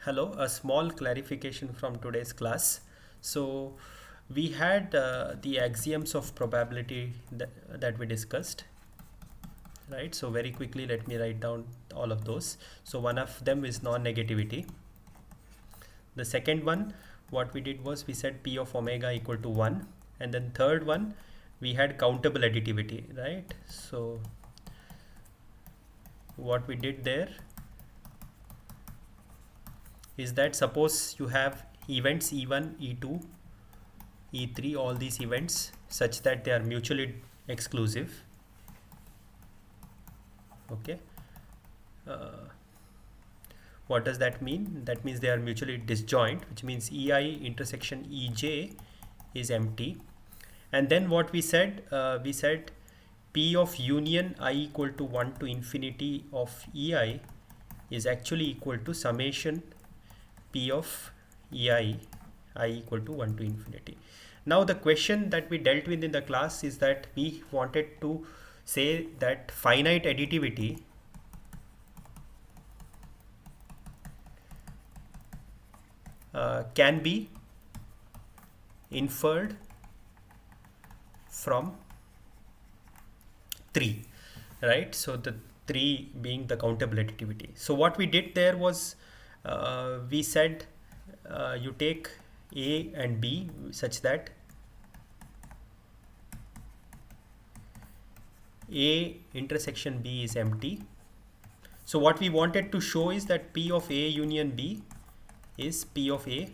Hello, a small clarification from today's class. So we had the axioms of probability that we discussed, right? So very quickly, let me write down all of those. So one of them is non-negativity. The second one, what we did was we said P of omega equal to 1. And then third one, we had countable additivity, right? So what we did there is that suppose you have events E1, E2, E3, all these events such that they are mutually exclusive. Okay. What does that mean? That means they are mutually disjoint, which means EI intersection EJ is empty. And then what we said P of union I equal to 1 to infinity of EI is actually equal to summation P of EI I equal to 1 to infinity. Now the question that we dealt with in the class is that we wanted to say that finite additivity can be inferred from 3, right? So the 3 being the countable additivity. So what we did there was we said you take A and B such that A intersection B is empty. So what we wanted to show is that P of A union B is P of A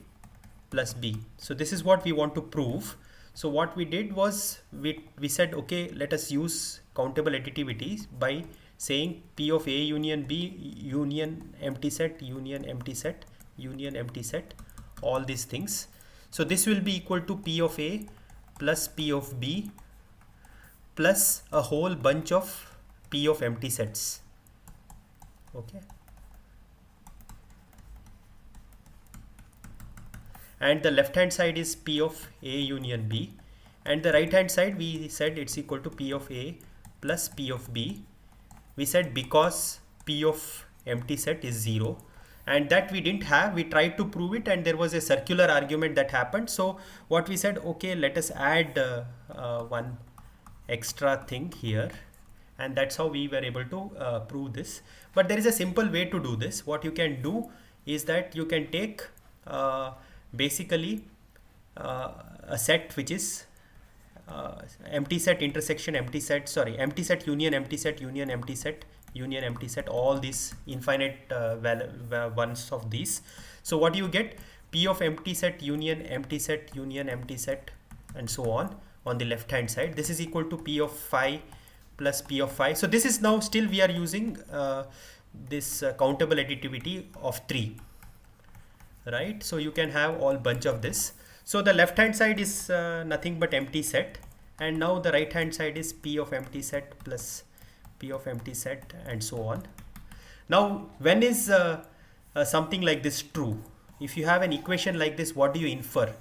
plus B. So this is what we want to prove. So what we did was we said, okay, let us use countable additivity by saying P of A union B union empty set, union empty set, union empty set, all these things. So this will be equal to P of A plus P of B plus a whole bunch of P of empty sets. Okay. And the left hand side is P of A union B, and the right hand side we said it's equal to P of A plus P of B. We said because P of empty set is 0, and that we didn't have, we tried to prove it and there was a circular argument that happened. So what we said, okay, let us add one extra thing here, and that's how we were able to prove this. But there is a simple way to do this. What you can do is that you can take basically a set which is empty set intersection empty set, sorry, empty set union empty set union empty set union empty set, all these infinite ones of these. So what you get, P of empty set union empty set union empty set and so on the left hand side. This is equal to P of phi plus P of phi. So this is now still we are using this countable additivity of 3, right? So you can have all bunch of this. So the left hand side is nothing but empty set, and now the right hand side is P of empty set plus P of empty set and so on. Now when is something like this true? If you have an equation like this, what do you infer,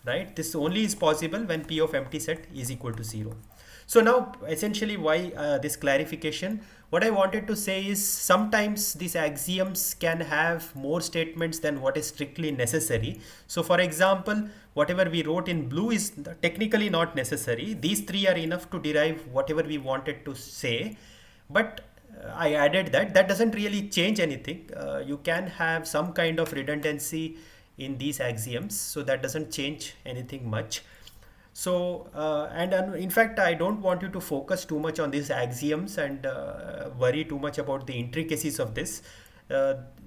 right? This only is possible when P of empty set is equal to 0. So now essentially why this clarification, what I wanted to say is sometimes these axioms can have more statements than what is strictly necessary. So for example, whatever we wrote in blue is technically not necessary. These 3 are enough to derive whatever we wanted to say, but I added that doesn't really change anything. You can have some kind of redundancy in these axioms, so that doesn't change anything much. So and in fact I don't want you to focus too much on these axioms and worry too much about the intricacies of this.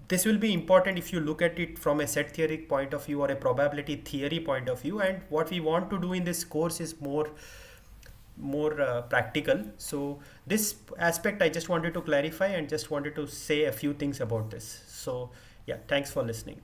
This will be important if you look at it from a set theory point of view or a probability theory point of view, and what we want to do in this course is more practical. So this aspect I just wanted to clarify and just wanted to say a few things about this. So yeah, thanks for listening.